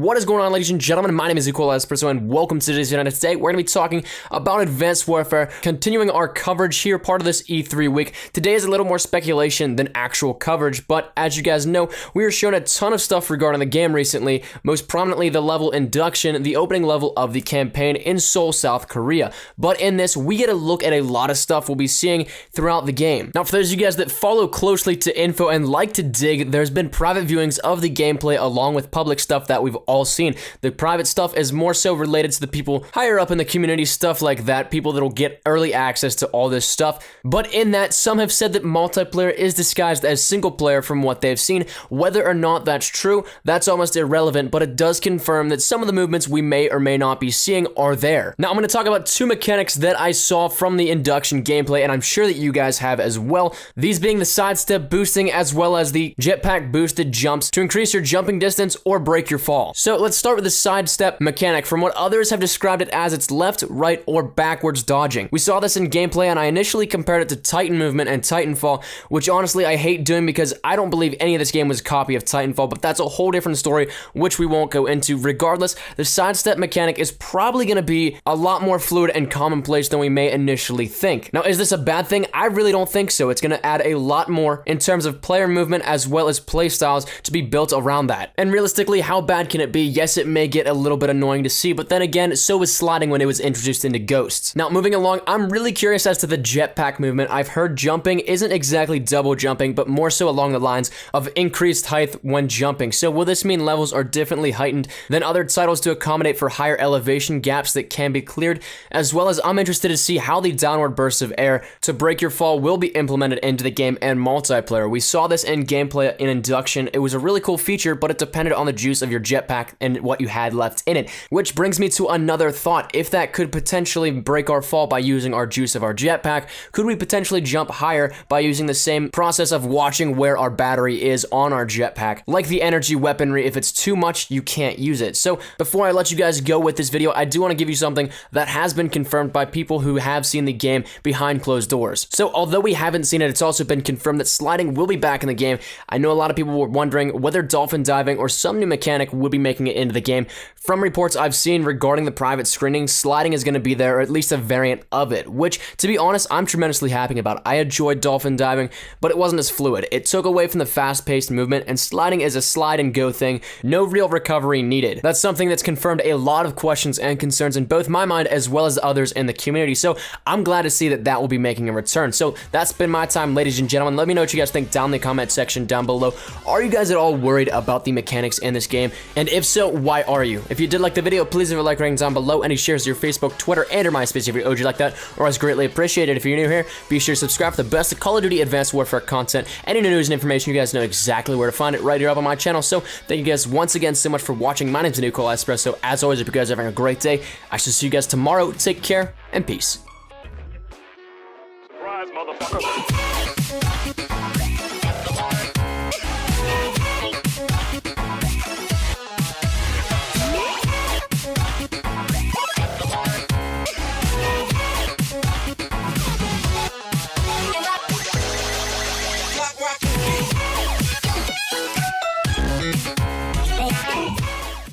What is going on, ladies and gentlemen? My name is Espresso, and welcome to today's video. Today, we're going to be talking about Advanced Warfare, continuing our coverage here, part of this E3 week. Today is a little more speculation than actual coverage, but as you guys know, we were shown a ton of stuff regarding the game recently, most prominently the level induction, the opening level of the campaign in Seoul, South Korea. But in this, we get a look at a lot of stuff we'll be seeing throughout the game. Now, for those of you guys that follow closely to info and like to dig, there's been private viewings of the gameplay along with public stuff that we've all seen. The private stuff is more so related to the people higher up in the community, stuff like that, people that'll get early access to all this stuff. But in that, some have said that multiplayer is disguised as single player from what they've seen. Whether or not that's true, that's almost irrelevant, but it does confirm that some of the movements we may or may not be seeing are there. Now, I'm going to talk about two mechanics that I saw from the induction gameplay, and I'm sure that you guys have as well. These being the sidestep boosting as well as the jetpack boosted jumps to increase your jumping distance or break your fall. So let's start with the sidestep mechanic. From what others have described it as, it's left, right, or backwards dodging. We saw this in gameplay, and I initially compared it to Titan movement and Titanfall, which honestly I hate doing because I don't believe any of this game was a copy of Titanfall, but that's a whole different story, which we won't go into. Regardless, the sidestep mechanic is probably going to be a lot more fluid and commonplace than we may initially think. Now, is this a bad thing? I really don't think so. It's going to add a lot more in terms of player movement as well as play styles to be built around that. And realistically, how bad can it be? Yes, it may get a little bit annoying to see, but then again, so was sliding when it was introduced into Ghosts. Now, moving along, I'm really curious as to the jetpack movement. I've heard jumping isn't exactly double jumping, but more so along the lines of increased height when jumping. So will this mean levels are differently heightened than other titles to accommodate for higher elevation gaps that can be cleared? As well as I'm interested to see how the downward bursts of air to break your fall will be implemented into the game and multiplayer. We saw this in gameplay in induction. It was a really cool feature, but it depended on the juice of your jetpack and what you had left in it. Which brings me to another thought. If that could potentially break our fall by using our juice of our jetpack, could we potentially jump higher by using the same process of watching where our battery is on our jetpack? Like the energy weaponry, if it's too much, you can't use it. So before I let you guys go with this video, I do want to give you something that has been confirmed by people who have seen the game behind closed doors. So although we haven't seen it, it's also been confirmed that sliding will be back in the game. I know a lot of people were wondering whether dolphin diving or some new mechanic would be making it into the game. From reports I've seen regarding the private screening, sliding is going to be there, or at least a variant of it, which, to be honest, I'm tremendously happy about. I enjoyed dolphin diving, but it wasn't as fluid. It took away from the fast-paced movement, and sliding is a slide-and-go thing. No real recovery needed. That's something that's confirmed a lot of questions and concerns in both my mind as well as others in the community, so I'm glad to see that that will be making a return. So that's been my time, ladies and gentlemen. Let me know what you guys think down in the comment section down below. Are you guys at all worried about the mechanics in this game? And if so, why are you? If you did like the video, please leave a like rating down below. Any shares to your Facebook, Twitter, and or MySpace if you're OG like that, or as greatly appreciated. If you're new here, be sure to subscribe for the best of Call of Duty Advanced Warfare content. Any new news and information, you guys know exactly where to find it right here up on my channel. So thank you guys once again so much for watching. My name's Espresso. As always, if you guys are having a great day, I shall see you guys tomorrow. Take care and peace. Surprise, motherfucker.